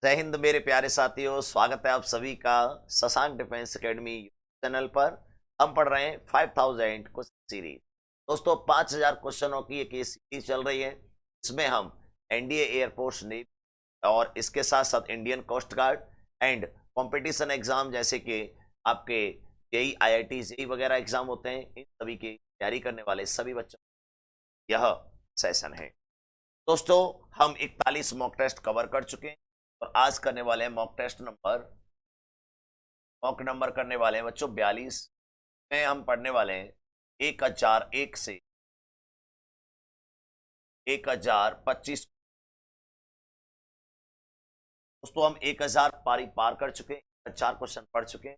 जय हिंद मेरे प्यारे साथियों, स्वागत है आप सभी का शशांक डिफेंस एकेडमी चैनल पर। हम पढ़ रहे हैं 5000 क्वेश्चन सीरीज। दोस्तों 5000 क्वेश्चनों की एक ये सीरीज चल रही है। इसमें हम एनडीए एयरफोर्स नेवी और इसके साथ साथ Indian coast guard and competition exam जैसे कि आपके जेई आईआईटी जेई वगैरह एग्जाम होते हैं, इन सभी की तैयारी करने वाले सभी बच्चों यह सेशन है। दोस्तों हम 41 मॉक टेस्ट कवर कर चुके हैं और आज करने वाले हैं मॉक नंबर करने वाले हैं बच्चों 42 में। हम पढ़ने वाले हैं 1001 से 1025। दोस्तों हम 1000 पारी पार कर चुके हैं, 4 क्वेश्चन पढ़ चुके हैं।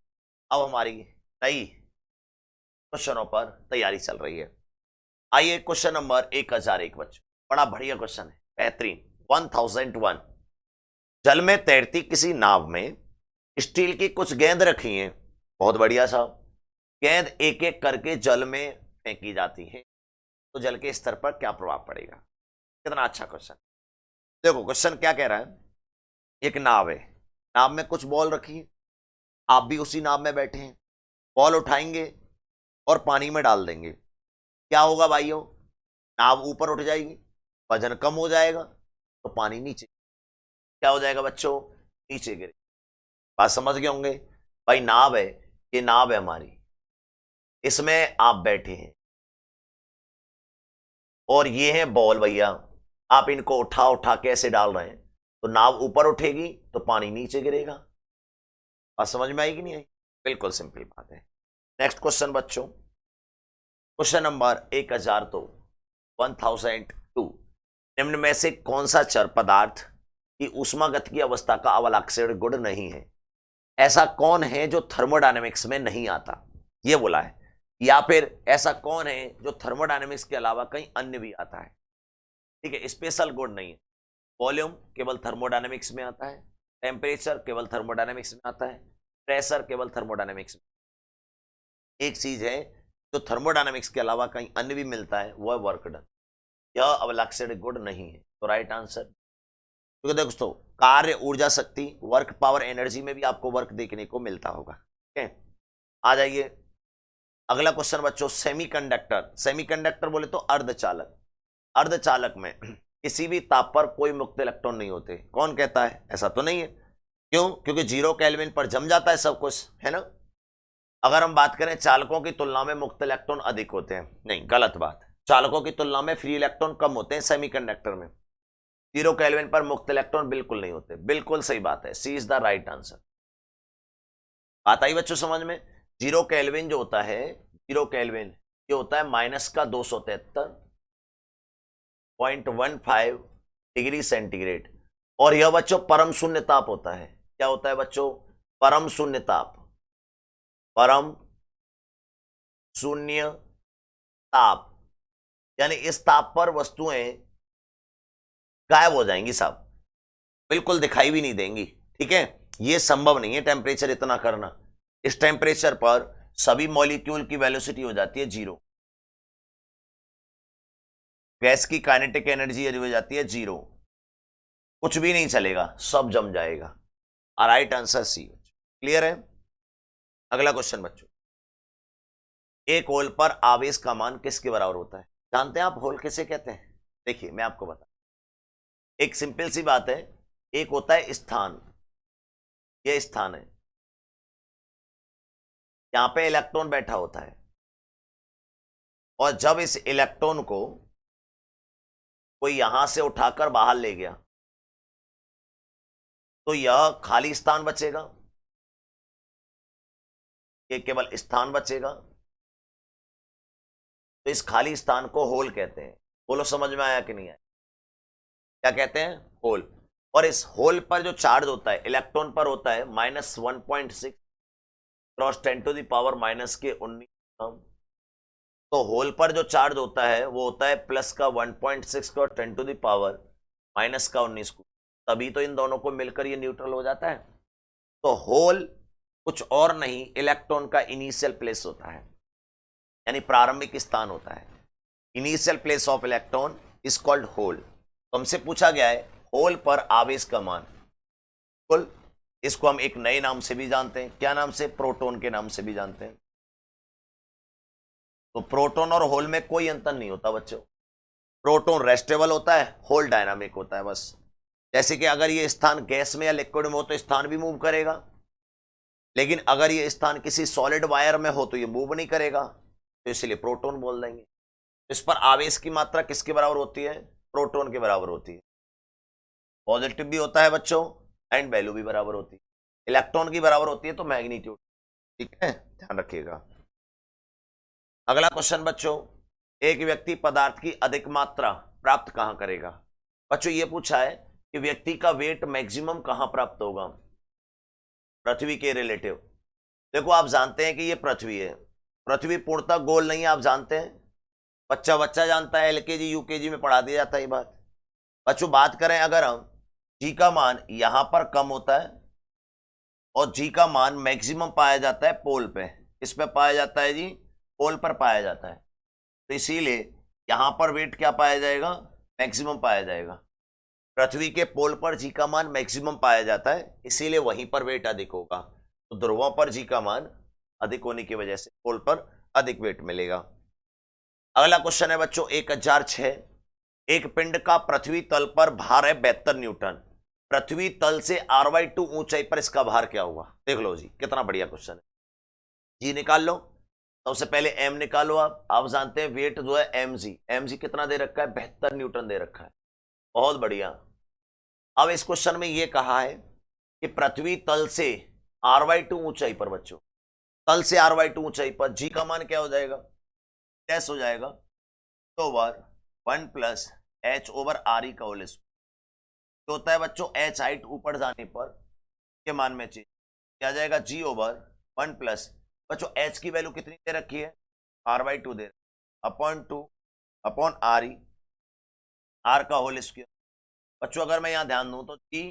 अब हमारी नई क्वेश्चनों पर तैयारी चल रही है। आइए क्वेश्चन नंबर 1001 बच्चों, बड़ा बढ़िया क्वेश्चन है, बेहतरीन। 1001, जल में तैरती किसी नाव में स्टील की कुछ गेंद रखी हैं। बहुत बढ़िया साहब। गेंद एक एक करके जल में फेंकी जाती है तो जल के स्तर पर क्या प्रभाव पड़ेगा। कितना अच्छा क्वेश्चन। देखो क्वेश्चन क्या कह रहा है। एक नाव है, नाव में कुछ बॉल रखी है, आप भी उसी नाव में बैठे हैं। बॉल उठाएंगे और पानी में डाल देंगे, क्या होगा भाइयों? नाव ऊपर उठ जाएगी, वजन कम हो जाएगा तो पानी नीचे, क्या हो जाएगा बच्चों? नीचे गिरे। बात समझ गए होंगे भाई। नाव है, ये नाव है हमारी, इसमें आप बैठे हैं और ये है बॉल भैया। आप इनको उठा उठा कैसे डाल रहे हैं तो नाव ऊपर उठेगी तो पानी नीचे गिरेगा। बात समझ में आई कि नहीं आई? बिल्कुल सिंपल बात है। नेक्स्ट क्वेश्चन बच्चों, क्वेश्चन नंबर 1002। निम्न में से कौन सा चर पदार्थ की ऊष्मागतिकी अवस्था का अवलाक्षण गुण नहीं है? ऐसा कौन है जो थर्मोडायनेमिक्स में नहीं आता, ये बोला है। या फिर ऐसा कौन है जो थर्मोडायनेमिक्स के अलावा कहीं अन्य भी आता है? ठीक है, स्पेशल गुण नहीं है। वॉल्यूम केवल थर्मोडायनेमिक्स में आता है, टेम्परेचर केवल थर्मोडायनेमिक्स में आता है, प्रेशर केवल थर्मोडायनेमिक्स में। एक चीज है जो थर्मोडायनेमिक्स के अलावा कहीं अन्य भी मिलता है, वो है वर्क डन। यह अवलाक्षणिक गुण नहीं है, तो राइट आंसर। क्योंकि दोस्तों कार्य ऊर्जा शक्ति वर्क पावर एनर्जी में भी आपको वर्क देखने को मिलता होगा। ठीक है, आ जाइए अगला क्वेश्चन बच्चों। सेमीकंडक्टर, सेमीकंडक्टर बोले तो अर्धचालक। अर्धचालक में किसी भी ताप पर कोई मुक्त इलेक्ट्रॉन नहीं होते। कौन कहता है? ऐसा तो नहीं है। क्यों? क्योंकि 0 केल्विन पर जम जाता है सब कुछ, है ना। अगर हम बात करें चालकों की तुलना में मुक्त इलेक्ट्रॉन अधिक होते हैं, नहीं, गलत बात। चालकों की तुलना में फ्री इलेक्ट्रॉन कम होते हैं सेमीकंडक्टर में। 0 केल्विन पर मुक्त इलेक्ट्रॉन बिल्कुल नहीं होते। बिल्कुल सही बात है, सी इज द राइट आंसर। बात आई बच्चों समझ में? 0 केल्विन जो होता है, 0 केल्विन ये होता है -273.15 डिग्री सेंटीग्रेड। और यह बच्चों परम शून्य ताप होता है। क्या होता है बच्चों? परम शून्य ताप। परम शून्य ताप यानी इस ताप पर वस्तुएं गायब हो जाएंगी साहब, बिल्कुल दिखाई भी नहीं देंगी। ठीक है, यह संभव नहीं है टेम्परेचर इतना करना। इस टेम्परेचर पर सभी मॉलिक्यूल की वेलोसिटी हो जाती है 0। गैस की काइनेटिक एनर्जी हो जाती है 0। कुछ भी नहीं चलेगा, सब जम जाएगा। Right answer C. क्लियर है? अगला क्वेश्चन बच्चों, एक होल पर आवेश का मान किसके बराबर होता है? जानते हैं आप होल किसे कहते हैं? देखिए मैं आपको बता, एक सिंपल सी बात है। एक होता है स्थान, यह स्थान है, यहां पे इलेक्ट्रॉन बैठा होता है और जब इस इलेक्ट्रॉन को कोई यहां से उठाकर बाहर ले गया तो यह खाली स्थान बचेगा, ये केवल स्थान बचेगा। तो इस खाली स्थान को होल कहते हैं। बोलो समझ में आया कि नहीं आया? क्या कहते हैं? होल। और इस होल पर जो चार्ज होता है इलेक्ट्रॉन पर होता है -1.6 क्रॉस 10⁻⁻⁻19। तो होल पर जो चार्ज होता है वो होता है प्लस का 1.6 क्रॉस 10⁻⁻19। तभी तो इन दोनों को मिलकर ये न्यूट्रल हो जाता है। तो होल कुछ और नहीं, इलेक्ट्रॉन का इनिशियल प्लेस होता है, यानी प्रारंभिक स्थान होता है। Initial place of electron is called hole. तो हमसे पूछा गया है होल पर आवेश का मान। बिल्कुल, इसको हम एक नए नाम से भी जानते हैं, क्या नाम से? प्रोटॉन के नाम से भी जानते हैं। तो प्रोटॉन और होल में कोई अंतर नहीं होता बच्चों। प्रोटॉन रेस्टेबल होता है, होल डायनामिक होता है बस। जैसे कि अगर ये स्थान गैस में या लिक्विड में हो तो स्थान भी मूव करेगा, लेकिन अगर ये स्थान किसी सॉलिड वायर में हो तो ये मूव नहीं करेगा, तो इसलिए प्रोटॉन बोल देंगे। इस पर आवेश की मात्रा किसके बराबर होती है? प्रोटॉन के बराबर होती है। पॉजिटिव भी होता है बच्चों एंड वैल्यू भी बराबर होती है। इलेक्ट्रॉन की बराबर होती है तो मैग्नीट्यूड। ठीक है, ध्यान रखिएगा। अगला क्वेश्चन बच्चों, एक व्यक्ति पदार्थ की अधिक मात्रा प्राप्त कहां करेगा? बच्चों ये पूछा है कि व्यक्ति का वेट मैक्सिमम कहां प्राप्त होगा? पृथ्वी के रिलेटिव। देखो आप जानते हैं कि ये पृथ्वी है, पृथ्वी पूर्णतः गोल नहीं है, आप जानते हैं। बच्चा बच्चा जानता है, एलकेजी यूकेजी में पढ़ा दिया जाता है ये बात। बच्चों बात करें अगर हम, जी का मान यहां पर कम होता है और जी का मान मैक्सिमम पाया जाता है पोल पे। किस पे पाया जाता है जी? पोल पर पाया जाता है। तो इसीलिए यहां पर वेट क्या पाया जाएगा? मैक्सिमम पाया जाएगा। पृथ्वी के पोल पर जी का मान मैक्सिमम पाया जाता है, इसीलिए वहीं पर वेट अधिक होगा। तो ध्रुवों पर जी का मान अधिक होने की वजह से पोल पर अधिक वेट मिलेगा। अगला क्वेश्चन है बच्चों 1006। एक पिंड का पृथ्वी तल पर भार है 72 न्यूटन। पृथ्वी तल से r/2 ऊंचाई पर इसका भार क्या होगा? देख लो जी, कितना बढ़िया क्वेश्चन है। जी निकाल लो। सबसे पहले m निकालो। आप जानते हैं वेट जो है mg कितना दे रखा है? 72 न्यूटन दे रखा है। बहुत बढ़िया। अब इस क्वेश्चन में यह कहा है कि पृथ्वी तल से r/2 ऊंचाई पर, बच्चों तल से r/2 ऊंचाई पर जी का मान क्या हो जाएगा? टेस्ट हो जाएगा तो over 1 plus H over R E का होल स्क्वायर। तो होता है बच्चों एच हाइट ऊपर जाने पर के मान में चेंज क्या जाएगा? जी ओवर 1 प्लस, बच्चों एच की वैल्यू कितनी दे रखी है? r/2 दे upon 2 upon R E, R का होल स्क्वायर। बच्चों अगर मैं यहां ध्यान दूं तो जी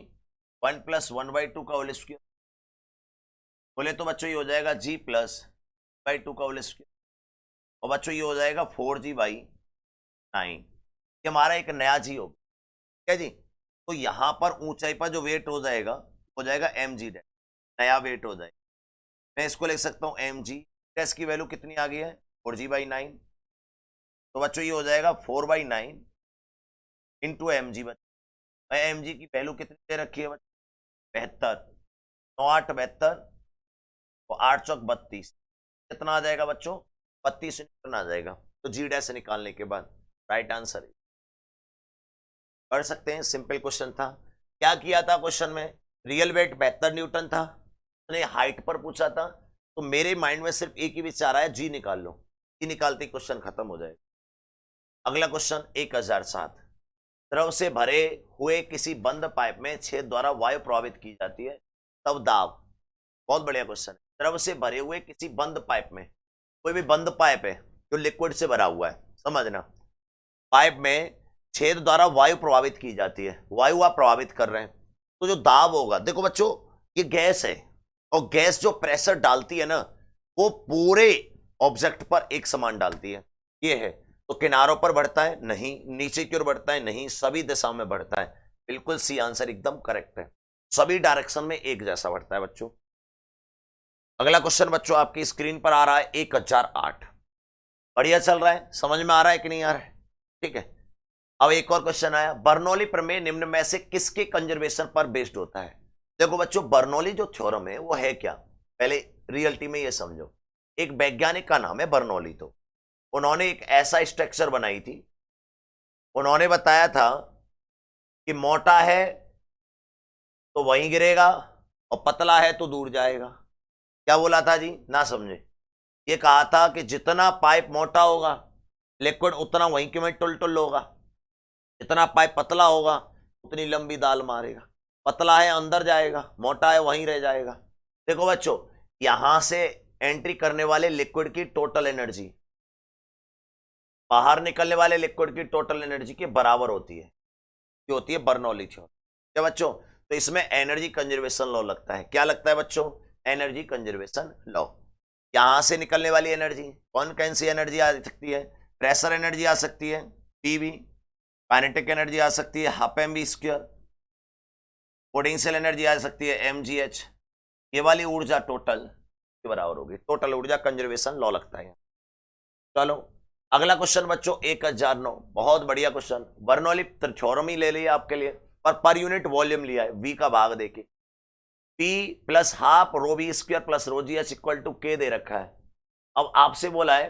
1 प्लस 1/2 का होल स्क्वायर बोले तो बच्चों ये हो जाएगा जी प्लस 2 का होल स्क्वायर। और बच्चों ये हो जाएगा 4g/9। ये हमारा एक नया जी होगा, ठीक है जी। तो यहां पर ऊंचाई पर जो वेट हो जाएगा mg डैश, नया वेट हो जाएगा। मैं इसको लिख सकता हूं mg डैश की वैल्यू कितनी आ गई है? 4g/9। तो बच्चों ये हो जाएगा 4/9 इंटू mg। बच्चों mg की वैल्यू कितनी दे रखी है बच्चों? 72। 9 8 72 तो 8 चौक 32। कितना आ जाएगा बच्चों? 32 न्यूटन आ जाएगा। तो जी डैश निकालने के बाद राइट आंसर कर सकते हैं। सिंपल क्वेश्चन था। क्या किया था क्वेश्चन में? रियल वेट 72 न्यूटन था, उसने हाइट पर पूछा था, तो मेरे माइंड में सिर्फ एक ही विचार आया, जी निकाल लो। जी निकालते क्वेश्चन खत्म हो जाएगा। अगला क्वेश्चन 1007। द्रव से भरे हुए किसी बंद पाइप में छेद द्वारा वायु प्रवाहित की जाती है, तब दाब। बहुत बढ़िया क्वेश्चन है। द्रव से भरे हुए किसी बंद पाइप में, कोई भी बंद पाइप है जो लिक्विड से भरा हुआ है, समझना, पाइप में छेद द्वारा वायु प्रभावित की जाती है, वायु आप प्रभावित कर रहे हैं, तो जो दाब होगा, देखो बच्चों ये गैस है और गैस जो प्रेशर डालती है ना वो पूरे ऑब्जेक्ट पर एक समान डालती है। ये है तो किनारों पर बढ़ता है नहीं, नीचे की ओर बढ़ता है नहीं, सभी दिशाओं में बढ़ता है। बिल्कुल सी आंसर एकदम करेक्ट है, सभी डायरेक्शन में एक जैसा बढ़ता है बच्चों। अगला क्वेश्चन बच्चों आपकी स्क्रीन पर आ रहा है 1008। बढ़िया चल रहा है, समझ में आ रहा है कि नहीं आ रहा है? ठीक है। अब एक और क्वेश्चन आया, बर्नौली प्रमेय निम्न में से किसके कंजर्वेशन पर बेस्ड होता है? देखो बच्चों बर्नौली जो थ्योरम है वो है क्या, पहले रियलिटी में ये समझो। एक वैज्ञानिक का नाम है बर्नौली। तो उन्होंने एक ऐसा स्ट्रक्चर बनाई थी, उन्होंने बताया था कि मोटा है तो वहीं गिरेगा और पतला है तो दूर जाएगा। क्या बोला था जी? ना समझे। ये कहा था कि जितना पाइप मोटा होगा लिक्विड उतना वहीं के वहीं टुल टुल होगा, जितना पाइप पतला होगा उतनी लंबी दाल मारेगा। पतला है अंदर जाएगा, मोटा है वहीं रह जाएगा। देखो बच्चों यहां से एंट्री करने वाले लिक्विड की टोटल एनर्जी बाहर निकलने वाले लिक्विड की टोटल एनर्जी के बराबर होती है, जो होती है बर्नौली थ्योरम। क्या बच्चों? तो इसमें एनर्जी कंजर्वेशन लॉ लगता है। क्या लगता है बच्चों? Energy conservation law. यहां से निकलने वाली एनर्जी कौन सी एनर्जी आ सकती है? प्रेशर एनर्जी आ सकती है पीवी, काइनेटिक एनर्जी आ सकती है half M V square, potential energy आ सकती है mgh। ये वाली ऊर्जा टोटल के बराबर होगी, टोटल ऊर्जा कंजर्वेशन लॉ लगता है। चलो अगला क्वेश्चन बच्चों 1009, बहुत बढ़िया क्वेश्चन। बर्नौली थ्योरम ही ले लिया आपके लिए, पर यूनिट वॉल्यूम लिया है, v का भाग देके p plus half rho V square plus rho G H equal to के दे रखा है। अब आपसे बोला है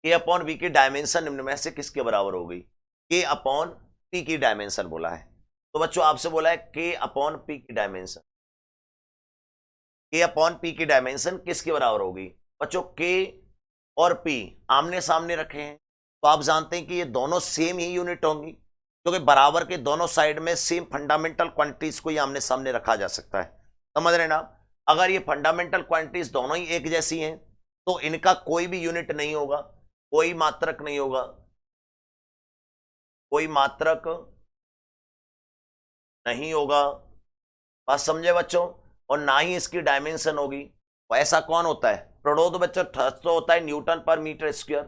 k अपॉन v की डायमेंशन निम्न में से किसके बराबर हो गई, k अपॉन p की डायमेंशन बोला है। तो बच्चों आपसे बोला है k अपॉन p की डायमेंशन, k अपॉन p की डायमेंशन किसके बराबर होगी। बच्चों k और p आमने सामने रखे हैं तो आप जानते हैं कि ये दोनों सेम ही यूनिट होंगी, क्योंकि बराबर के दोनों साइड में सेम फंडामेंटल क्वांटिटीज को ही आमने सामने रखा जा सकता है, समझ रहे ना। अगर ये फंडामेंटल क्वांटिटीज दोनों ही एक जैसी हैं तो इनका कोई भी यूनिट नहीं होगा, कोई मात्रक नहीं होगा, कोई मात्रक नहीं होगा, बात समझे बच्चों। और ना ही इसकी डायमेंशन होगी। तो ऐसा कौन होता है, प्रोडो तो बच्चों थ्रस्ट तो होता है न्यूटन पर मीटर स्क्वायर,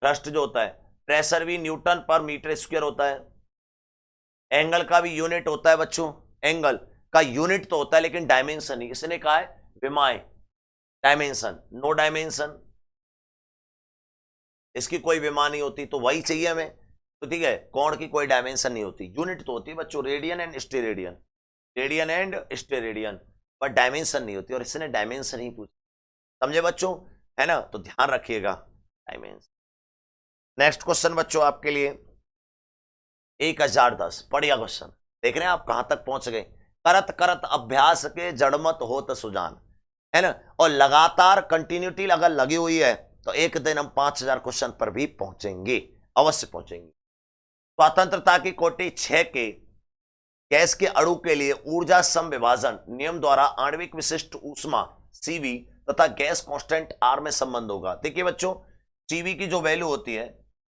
थ्रस्ट जो होता है, प्रेशर भी न्यूटन पर मीटर स्क्वायर होता है। एंगल का भी यूनिट होता है बच्चों, एंगल का यूनिट तो होता है लेकिन डायमेंशन नहीं, इसने कहा है विमाएं डायमेंशन, नो डायमेंशन, इसकी कोई विमा नहीं होती, तो वही चाहिए हमें। तो ठीक है, कोण की कोई डायमेंशन नहीं होती, यूनिट तो होती है बच्चों radian and steradian, radian and steradian, पर डायमेंशन नहीं होती, और इसने डायमेंशन ही पूछी, समझे बच्चों, है ना। तो ध्यान रखिएगा डायमेंशन। नेक्स्ट क्वेश्चन बच्चों आपके लिए 1010, बढ़िया क्वेश्चन, देख रहे हैं आप कहां तक पहुंच गए। करत करत अभ्यास के जड़मत होत सुजान, है ना। और लगातार कंटिन्यूटी अगर लगी हुई है तो एक दिन हम 5000 क्वेश्चन पर भी पहुंचेंगे, अवश्य पहुंचेंगे। स्वतंत्रता की कोटि 6 के गैस के अणु के लिए ऊर्जा समविभाजन नियम द्वारा आणविक विशिष्ट ऊष्मा Cv तथा गैस कांस्टेंट R में संबंध होगा। देखिए बच्चों, Cv की जो वैल्यू होती है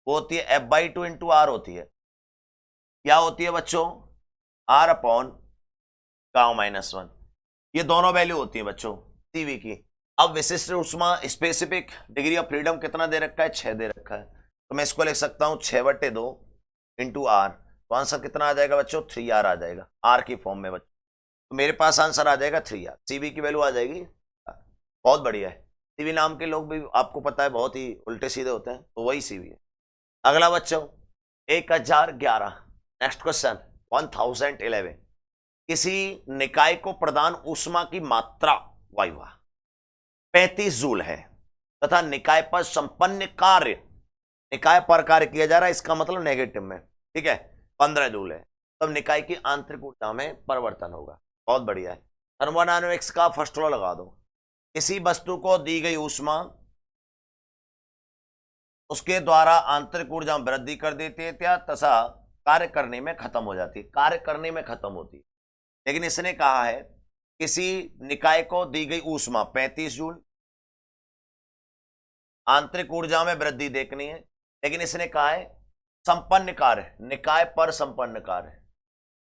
वो होती है F/2 इंटू R होती है। क्या होती है बच्चों, R अपॉन गामा-1, ये दोनों वैल्यू होती है बच्चों Cv की। अब विशिष्ट ऊष्मा स्पेसिफिक डिग्री ऑफ फ्रीडम कितना दे रखा है, 6 दे रखा है, तो मैं इसको लिख सकता हूं 6/2 इंटू R, तो आंसर कितना आ जाएगा बच्चों, 3R आ जाएगा, R की फॉर्म में बच्चों। तो मेरे पास आंसर आ जाएगा 3R, Cv की वैल्यू आ जाएगी। बहुत बढ़िया है, Cv नाम के लोग भी आपको पता है बहुत ही उल्टे सीधे होते हैं, तो वही Cv है। अगला बच्चों 1011, नेक्स्ट क्वेश्चन 1011, किसी निकाय को प्रदान ऊष्मा की मात्रा वायुवा 35 जूल है तथा निकाय पर संपन्न कार्य, निकाय पर कार्य किया जा रहा है, इसका मतलब नेगेटिव में, ठीक है, 15 जूल है, तब निकाय की आंतरिक ऊर्जा में परिवर्तन होगा। बहुत बढ़िया है, थर्मोडायनामिक्स का फर्स्ट लॉ लगा दो। किसी वस्तु को दी गई ऊष्मा उसके द्वारा आंतरिक ऊर्जा में वृद्धि कर देती है तथा कार्य करने में खत्म हो जाती है, कार्य करने में खत्म होती है। लेकिन इसने कहा है किसी निकाय को दी गई ऊष्मा 35 जूल, आंतरिक ऊर्जा में वृद्धि देखनी है, लेकिन इसने कहा है संपन्न कार्य, निकाय पर संपन्न कार्य।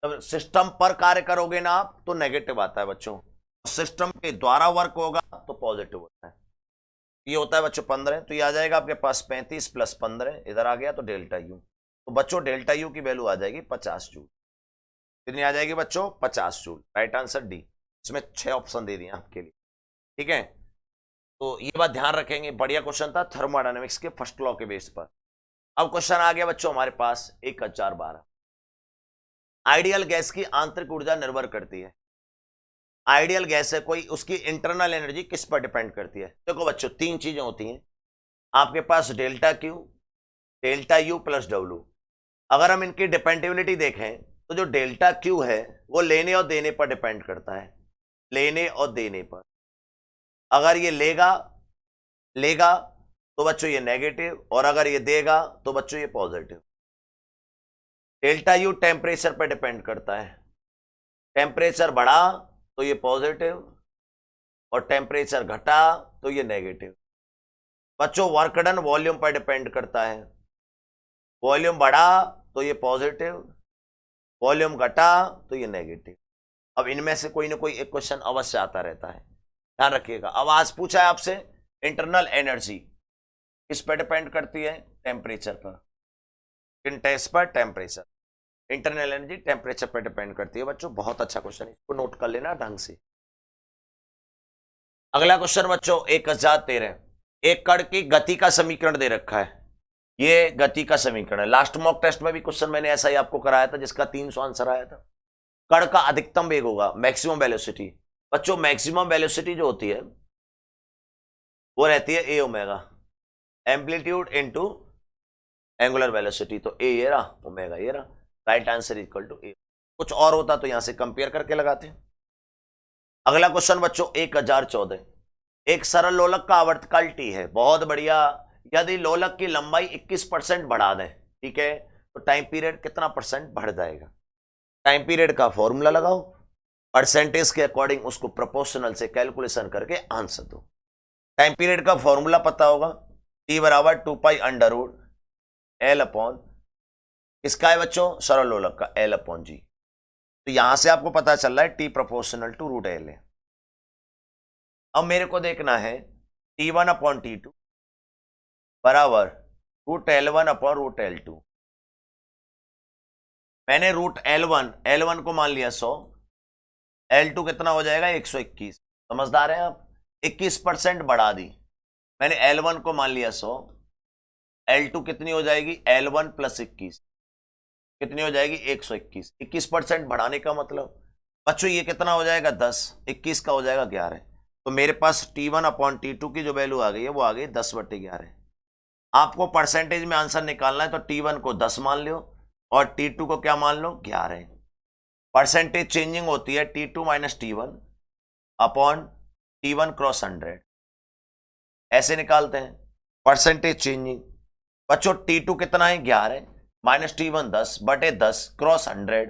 तो सिस्टम पर कार्य करोगे ना आप तो नेगेटिव आता है बच्चों, सिस्टम के द्वारा वर्क होगा तो पॉजिटिव होता है। ये होता है बच्चों 15, तो ये आ जाएगा आपके पास 35 प्लस 15, इधर आ गया तो डेल्टा यू, तो बच्चों डेल्टा यू की वैल्यू आ जाएगी 50 जूल। कितनी आ जाएगी बच्चों, 50 जूल। राइट आंसर डी, इसमें 6 ऑप्शन दे दिए आपके लिए, ठीक है। तो ये बात ध्यान रखेंगे, बढ़िया क्वेश्चन था थर्मोडायनामिक्स के फर्स्ट लॉ के बेस पर। अब क्वेश्चन आ गया बच्चों हमारे पास 1012, आइडियल गैस की आंतरिक ऊर्जा निर्भर करती है, आइडियल गैस है कोई, उसकी इंटरनल एनर्जी किस पर डिपेंड करती है। देखो बच्चों 3 चीजें होती हैं आपके पास, delta Q, delta U plus W. अगर हम इनकी डिपेंडेबिलिटी देखें तो जो डेल्टा क्यू है वो लेने और देने पर डिपेंड करता है, लेने और देने पर। अगर ये लेगा तो बच्चों ये नेगेटिव, और अगर ये देगा तो बच्चों ये पॉजिटिव। डेल्टा यू टेम्परेचर पर डिपेंड करता है, टेम्परेचर बढ़ा तो ये पॉजिटिव और टेम्परेचर घटा तो ये नेगेटिव। बच्चों वर्क डन वॉल्यूम पर डिपेंड करता है, वॉल्यूम बढ़ा तो ये पॉजिटिव, वॉल्यूम घटा तो ये नेगेटिव। अब इनमें से कोई ना कोई एक क्वेश्चन अवश्य आता रहता है, ध्यान रखिएगा। अब आज पूछा है आपसे इंटरनल एनर्जी किस पर डिपेंड करती है, टेम्परेचर पर, किन टेस्ट पर, टेम्परेचर। इंटरनल एनर्जी टेम्परेचर पर डिपेंड करती है बच्चों। बहुत अच्छा क्वेश्चन, इसको नोट कर लेना ढंग से। अगला क्वेश्चन बच्चों 1013, एक कण की गति का समीकरण दे रखा है। ये गति का समीकरण है। लास्ट मॉक टेस्ट में भी क्वेश्चन मैंने ऐसा ही आपको कराया था जिसका 300 आंसर आया था। कण का अधिकतम वेग होगा मैक्सिमम वेलोसिटी। बच्चों मैक्सिमम वेलोसिटी जो होती है वो रहती है A omega, amplitude into angular velocity. तो ए ये रहा, ओमेगा ये रहा। Right answer equal to A. कुछ और होता तो यहां से कंपेयर करके लगाते हैं। अगला क्वेश्चन बच्चों 1014, एक सरल लोलक का आवर्तकाल टी है। बहुत बढ़िया। यदि लोलक की लंबाई 21% बढ़ा दें, ठीक है, तो टाइम पीरियड कितना परसेंट बढ़ जाएगा? टाइम पीरियड का फॉर्मूला लगाओ, परसेंटेज के अकॉर्डिंग उसको प्रोपोर्शनल से कैलकुलेशन करके आंसर दो। टाइम पीरियड का फॉर्मूला पता होगा, टी बराबर 2 pi under root L upon, इसका है बच्चों सरल लोलक का, एल अपॉन जी। तो यहां से आपको पता चल रहा है T proportional to root L है। अब मेरे को देखना है T1 अपॉन T2 बराबर root L1 upon root L2। मैंने रूट L1 को मान लिया 100, L2 कितना हो जाएगा 121। समझदार हैं आप? 21% बढ़ा दी मैंने, L1 को मान लिया 100, L2 कितनी हो जाएगी L1 प्लस 21 कितनी हो जाएगी 121। 21% बढ़ाने का मतलब बच्चों ये कितना हो जाएगा 10, 21 का हो जाएगा 11। तो मेरे पास T1 अपॉन T2 की जो वैल्यू आ गई है वो आ गई 10/11। आपको परसेंटेज में आंसर निकालना है तो T1 को 10 मान लो और T2 को क्या मान लो 11। परसेंटेज चेंजिंग होती है T2 minus T1 upon T1 cross 100, ऐसे निकालते हैं परसेंटेज चेंजिंग। बच्चों T2 कितना है 11 माइनस T1 10/10 क्रॉस 100,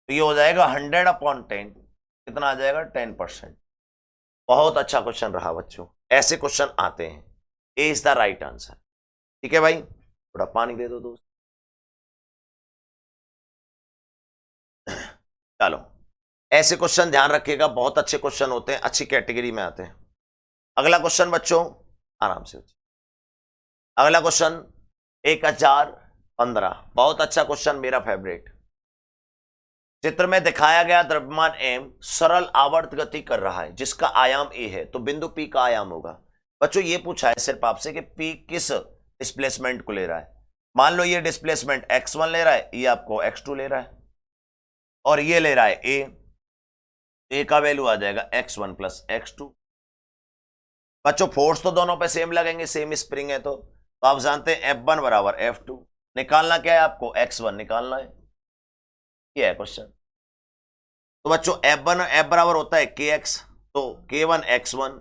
तो ये हो जाएगा 100 अपॉन 10, कितना आ जाएगा 10%। बहुत अच्छा क्वेश्चन रहा बच्चों, ऐसे क्वेश्चन आते हैं। ए इज द राइट आंसर। ठीक है भाई, थोड़ा पानी दे दो दोस्त। चलो, ऐसे क्वेश्चन ध्यान रखिएगा, बहुत अच्छे क्वेश्चन होते हैं, अच्छी कैटेगरी में आते हैं। अगला क्वेश्चन बच्चों आराम से, अगला क्वेश्चन 1015, बहुत अच्छा क्वेश्चन, मेरा फेवरेट। चित्र में दिखाया गया द्रव्यमान m सरल आवर्त गति कर रहा है जिसका आयाम a है, तो बिंदु P का आयाम होगा। बच्चों ये पूछा है सिर्फ आपसे कि P किस डिस्प्लेसमेंट को ले रहा है। मान लो ये डिस्प्लेसमेंट x1 ले रहा है, ये आपको x2 ले रहा है, और ये ले रहा है a का वैल्यू आ जाएगा x1 प्लस x2। बच्चों फोर्स तो दोनों पे सेम लगेंगे, सेम स्प्रिंग है, तो आप जानते हैं F1 बराबर F2। निकालना क्या है आपको, x1 निकालना है, ये है क्वेश्चन। तो बच्चों F बराबर होता है kx, तो k1 x1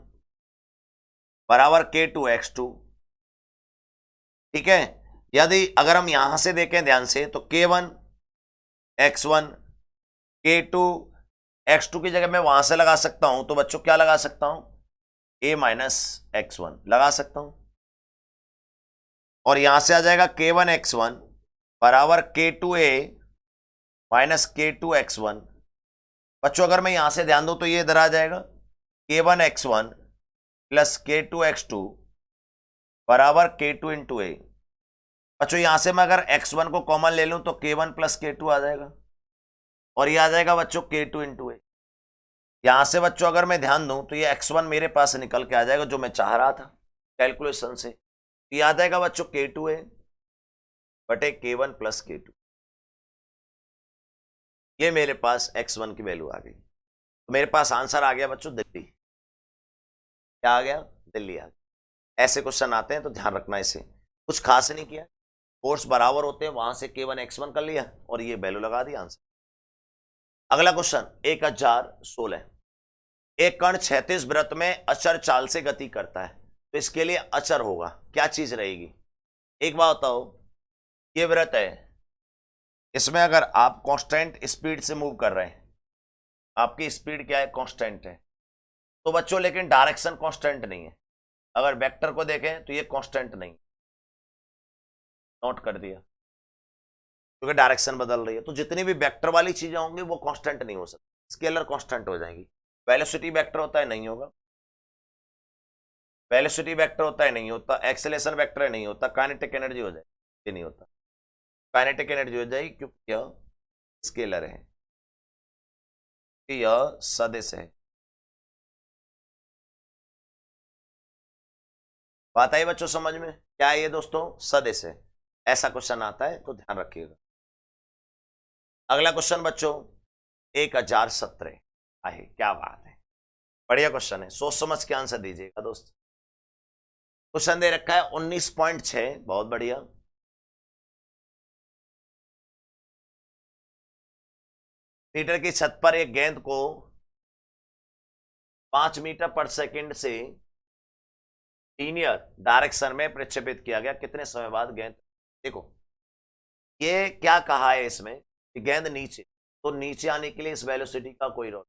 बराबर k2 x2। ठीक है, यदि अगर हम यहां से देखें ध्यान से तो k1 x1 k2 x2 की जगह मैं वहां से लगा सकता हूं, तो बच्चों क्या लगा सकता हूं, a माइनस x1 लगा सकता हूं, और यहां से आ जाएगा k1 x1 बराबर k2a माइनस k2 x1। बच्चों अगर मैं यहां से ध्यान दूं तो ये इधर आ जाएगा k1 x1 plus k2 x2 बराबर k2 इंटू ए। बच्चों यहां से मैं अगर x1 को कॉमन ले लूं तो k1 प्लस k2 आ जाएगा, और ये आ जाएगा बच्चों k2 इंटू ए। यहां से बच्चों अगर मैं ध्यान दूं तो ये x1 मेरे पास निकल के आ जाएगा जो मैं चाह रहा था कैलकुलेशन से, ये आ जाएगा बच्चों k2a बटे k1 प्लस k2। ये मेरे पास x1 की वैल्यू आ गई, तो मेरे पास आंसर आ गया बच्चों दिल्ली। क्या आ गया, दिल्ली आ गया। ऐसे क्वेश्चन आते हैं तो ध्यान रखना, इसे कुछ खास नहीं किया, फोर्स बराबर होते हैं, वहां से k1 x1 कर लिया और ये वैल्यू लगा दी, आंसर। अगला क्वेश्चन 1016, एक कण क्षैतिज वृत्त में अचर चाल से गति करता है, तो इसके लिए अचर होगा, क्या चीज रहेगी? एक बात बताओ, ये वृत्त है, इसमें अगर आप कांस्टेंट स्पीड से मूव कर रहे हैं, आपकी स्पीड क्या है, कांस्टेंट है, तो बच्चों लेकिन डायरेक्शन कांस्टेंट नहीं है। अगर वेक्टर को देखें तो ये कांस्टेंट नहीं, नोट कर दिया, क्योंकि डायरेक्शन बदल रही है। तो जितनी भी वेक्टर वाली चीजें होंगी वो कांस्टेंट नहीं हो सकती, स्केलर कांस्टेंट हो जाएंगी। वेलोसिटी वेक्टर होता है, नहीं होगा, वेलोसिटी वेक्टर होता है, नहीं होता, एक्सेलेरेशन वेक्टर है, नहीं होता, काइनेटिक एनर्जी हो जाए, ये नहीं होता। काइनेटिक एनर्जी हो जाएगी क्योंकि यह स्केलर है, यह सदिश है। बात आई बच्चों समझ में? क्या है ये दोस्तों? सदिश है। ऐसा क्वेश्चन आता है तो ध्यान रखिएगा। अगला क्वेश्चन बच्चों 1017 आहे। क्या बात है, बढ़िया क्वेश्चन है, सोच समझ के आंसर दीजिएगा दोस्त। क्वेश्चन दे रखा है 19.6, बहुत बढ़िया। मीटर की छत पर एक गेंद को 5 मीटर पर सेकंड से लीनियर डायरेक्शन में प्रक्षेपित किया गया, कितने समय बाद गेंद? देखो ये क्या कहा है इसमें कि गेंद नीचे, तो नीचे आने के लिए इस वेलोसिटी का कोई रोल,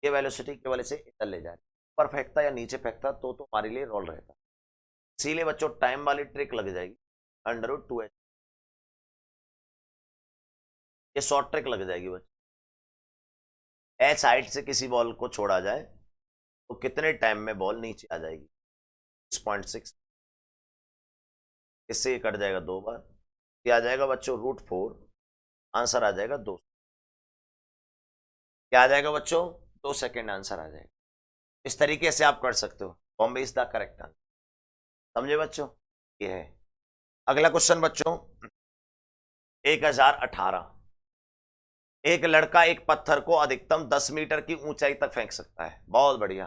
ये वेलोसिटी केवल इसे इधर ले जाए, ऊपर फेंकता या नीचे फेंकता तो हमारे लिए रोल रहता। इसीलिए बच्चों टाइम वाली ट्रिक लग जाएगी, √2h, ये शॉर्ट ट्रिक लग जाएगी बच्चों। एच हाइट से किसी बॉल को छोड़ा जाए तो कितने टाइम में बॉल नीचे आ जाएगी? 6.6, इससे ये कट जाएगा 2 बार, ये आ जाएगा बच्चों √4, आंसर आ जाएगा 2। क्या आ जाएगा बच्चों? 2 सेकेंड आंसर आ जाएगा। इस तरीके से आप कर सकते हो। Bombay is the correct answer. समझे बच्चों? ये है। अगला क्वेश्चन बच्चों 1018। एक लड़का एक पत्थर को अधिकतम 10 मीटर की ऊंचाई तक फेंक सकता है, बहुत बढ़िया।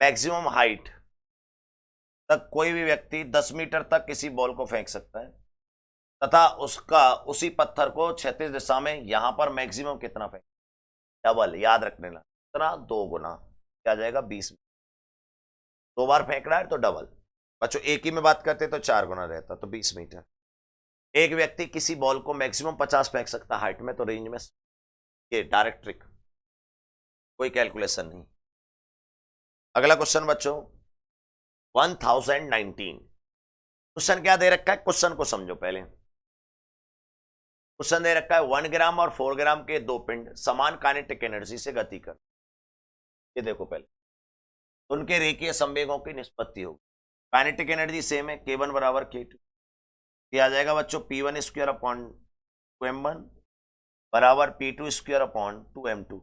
मैक्सिमम हाइट तक कोई भी व्यक्ति 10 मीटर तक किसी बॉल को फेंक सकता है तथा उसका उसी पत्थर को क्षैतिज दिशा में यहां पर मैक्सिमम कितना फेंक? डबल, याद रखने ला, कितना? 2 गुना, क्या जाएगा? 20। 2 बार फेंक रहा है तो डबल। बच्चों एक ही में बात करते तो 4 गुना रहता, तो 20 मीटर। एक व्यक्ति किसी बॉल को मैक्सिमम 50 फेंक सकता हाइट में, तो रेंज में। ये डायरेक्ट ट्रिक, कोई कैलकुलेशन नहीं। अगला क्वेश्चन बच्चों 1019। क्वेश्चन क्या दे रखा है? क्वेश्चन को समझो पहले। क्वेश्चन दे रखा है 1 ग्राम और 4 ग्राम के 2 पिंड समान काइनेटिक एनर्जी से गति कर। ये देखो पहले उनके रेखीय संवेगों की निष्पत्ति होगी। काइनेटिक एनर्जी सेम है, K1 बराबर K2। ये आ जाएगा बच्चों P1 स्क्वायर अपॉन 2m1 बराबर P2 स्क्वायर अपॉन 2m2।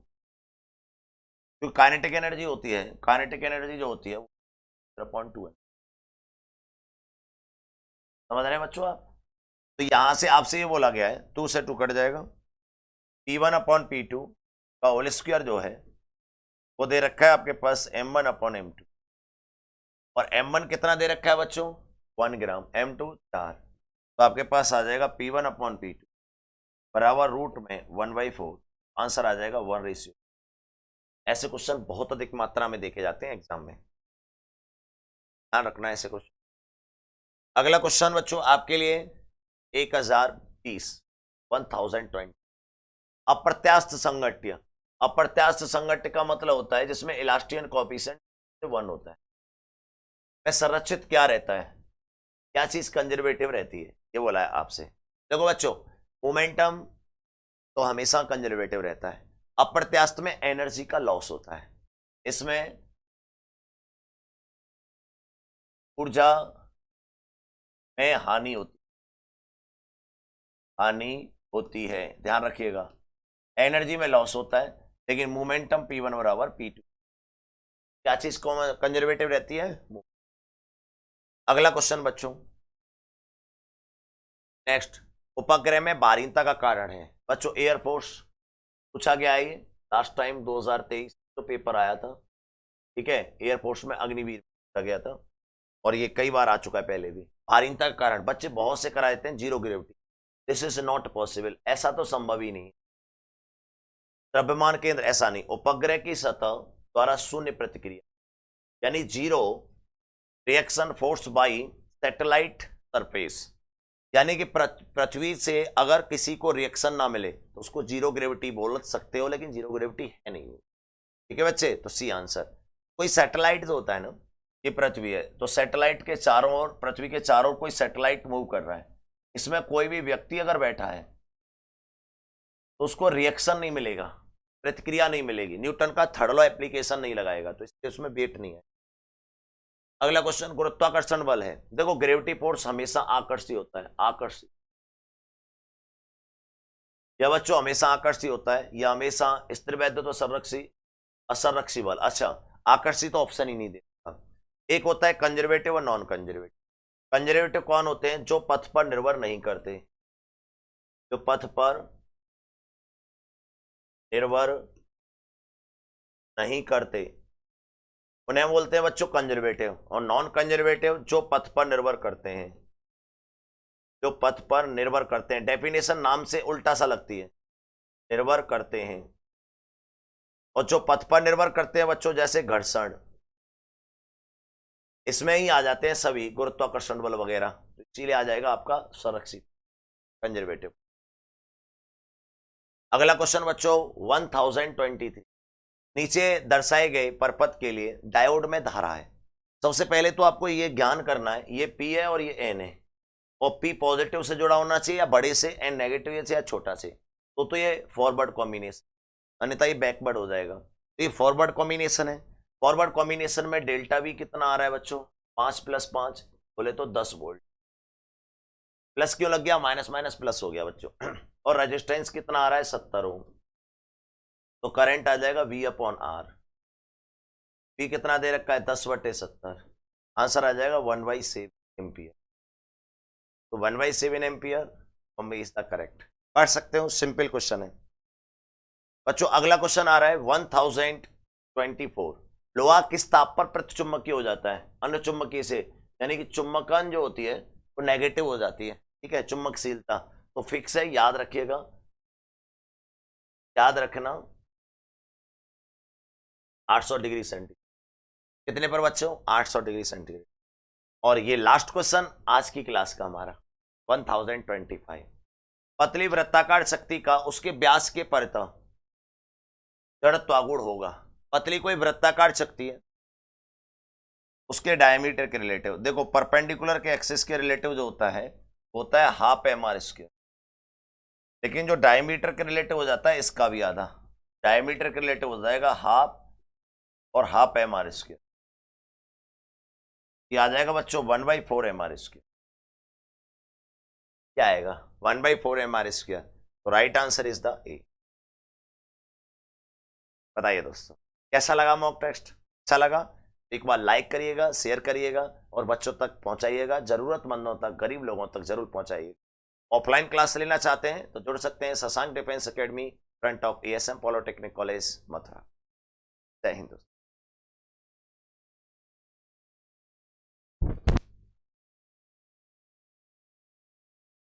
जो काइनेटिक एनर्जी होती है, काइनेटिक एनर्जी जो होती है वो अपॉन 2m। समझ रहे हैं बच्चों आप? तो यहां से आपसे ये बोला गया है 2 से 2 कट जाएगा, P1 अपॉन P2 का होल स्क्वायर जो है वो दे रखा है आपके पास m1 अपॉन m2, और m1 कितना दे रखा है बच्चों? 1 ग्राम, m2 4, तो आपके पास आ जाएगा P1 अपॉन P2 बराबर रूट में 1/4, आंसर आ जाएगा 1:। ऐसे क्वेश्चन बहुत अधिक मात्रा में देखे जाते हैं एग्जाम में, ध्यान रखना है ऐसे क्वेश्चन। अगला क्वेश्चन बच्चों आपके लिए 1020, 1020। अप्रत्यास्थ संघट्य। अप्रत्यास्थ संघट्य का मतलब होता है जिसमें इलास्टियन कोएफिशिएंट 1 होता है, में संरक्षित क्या रहता है, क्या चीज कंजर्वेटिव रहती है, ये बोला है आपसे। देखो बच्चों मोमेंटम तो हमेशा कंजर्वेटिव रहता है, अप्रत्यास्थ में एनर्जी का लॉस होता है, इसमें ऊर्जा में हानि होती है, ध्यान रखिएगा। एनर्जी में लॉस होता है, लेकिन मोमेंटम P1 बराबर P2। क्या चीज कंजर्वेटिव रहती है? अगला क्वेश्चन बच्चों नेक्स्ट, उपग्रह में बारीकता का कारण है। बच्चों एयरफोर्स पूछा गया है, ये लास्ट टाइम 2023 तो पेपर आया था, ठीक है। एयरफोर्स में अग्निवीर पूछा गया था और ये कई बार आ चुका है पहले भी। बारीकता का कारण बच्चे बहुत से करा देते हैं zero gravity, this is not possible, ऐसा तो संभव ही नहीं। द्रव्यमान केंद्र ऐसा नहीं, उपग्रह की सतह द्वारा शून्य प्रतिक्रिया यानी zero reaction force by satellite surface, यानी कि पृथ्वी से अगर किसी को रिएक्शन ना मिले तो उसको जीरो ग्रेविटी बोल सकते हो, लेकिन जीरो ग्रेविटी है नहीं, ठीक है बच्चे। तो सी आंसर। कोई सैटेलाइट जो होता है ना, ये पृथ्वी है तो सैटेलाइट के चारों ओर, पृथ्वी के चारों ओर कोई सैटेलाइट मूव कर रहा है, इसमें कोई भी व्यक्ति अगर बैठा है तो उसको रिएक्शन नहीं मिलेगा, प्रतिक्रिया नहीं मिलेगी, न्यूटन का थर्ड लॉ एप्लीकेशन नहीं लगाएगा, तो इसलिए उसमें वेट नहीं है। अगला क्वेश्चन गुरुत्वाकर्षण बल है। देखो ग्रेविटी फोर्स हमेशा आकर्षी होता है, आकर्षी, यह बच्चों हमेशा आकर्षी होता है, यह हमेशा स्त्रीवैध तो संरक्षी असंरक्षी बल। अच्छा, आकर्षी तो ऑप्शन ही नहीं देता। एक होता है कंजर्वेटिव और नॉन कंजर्वेटिव। कंजर्वेटिव कौन होते हैं? जो पथ पर निर्भर नहीं करते, जो पथ पर निर्भर नहीं करते उन्हें बोलते हैं बच्चों कंजर्वेटिव। और नॉन कंजर्वेटिव जो पथ पर निर्भर करते हैं, जो पथ पर निर्भर करते हैं। डेफिनेशन नाम से उल्टा सा लगती है, निर्भर करते हैं। और जो पथ पर निर्भर करते हैं बच्चों, जैसे घर्षण, इसमें ही आ जाते हैं सभी गुरुत्वाकर्षण बल वगैरह, तो इसीलिए आ जाएगा आपका संरक्षित कंजर्वेटिव। अगला क्वेश्चन बच्चों 1023, नीचे दर्शाए गए परपथ के लिए डायोड में धारा है। सबसे पहले तो आपको ये ज्ञान करना है, ये P है और ये N है, और P पॉजिटिव से जुड़ा होना चाहिए या बड़े से, N नेगेटिव से या छोटा से, तो ये फॉरवर्ड कॉम्बिनेशन, अन्यथा ये बैकवर्ड हो जाएगा। तो ये फॉरवर्ड कॉम्बिनेशन है। फॉरवर्ड कॉम्बिनेशन में डेल्टा भी कितना आ रहा है बच्चों? 5 + 5 बोले तो 10 वोल्ट। प्लस क्यों लग गया? माइनस माइनस प्लस हो गया बच्चों। और रेजिस्टेंस कितना आ रहा है? 70 ओम। तो करंट आ जाएगा V/R। V कितना दे रखा है? 10/70। आंसर आ जाएगा 1/7 एम्पियर। तो 1/7 एम्पियर इज द करेक्ट। पढ़ सकते हो, सिंपल क्वेश्चन है बच्चों। अगला क्वेश्चन आ रहा है 1024, लोहा किस ताप पर प्रतिचुंबकीय हो जाता है? अनुचुंबकीय से, यानी कि चुंबकन जो होती है वो नेगेटिव हो जाती है, ठीक है, चुंबकशीलता। तो फिक्स है, याद रखिएगा, याद रखना 800 डिग्री सेंटीग्रेड। कितने पर बच्चों? 800 डिग्री सेंटीग्रेड। और ये लास्ट क्वेश्चन आज की क्लास का हमारा 1025, पतली वृत्ताकार शक्ति का उसके व्यास के परितः जड़त्वागुण होगा। पतली कोई वृत्ताकार शक्ति है, उसके डायमीटर के रिलेटिव, देखो परपेंडिकुलर के एक्सिस के रिलेटिव जो होता है हाफ mr², लेकिन जो डायमीटर के रिलेटिव हो जाता है इसका भी आधा, डायमीटर के रिलेटिव हो जाएगा हाफ और हाफ mr²। ये आ जाएगा बच्चों 1/4 mr²। क्या आएगा? 1/4 mr²। तो राइट आंसर इज द ए। बताइए दोस्तों, कैसा लगा मॉक टेस्ट? अच्छा लगा? एक बार लाइक करिएगा, शेयर करिएगा और बच्चों तक पहुंचाइएगा, जरूरतमंदों तक, गरीब लोगों तक जरूर पहुंचाइएगा। ऑफलाइन क्लास लेना चाहते हैं तो जुड़ सकते हैं Shashank defence academy, front of ASM polytechnic college, Mathura. जय हिंद दोस्तों।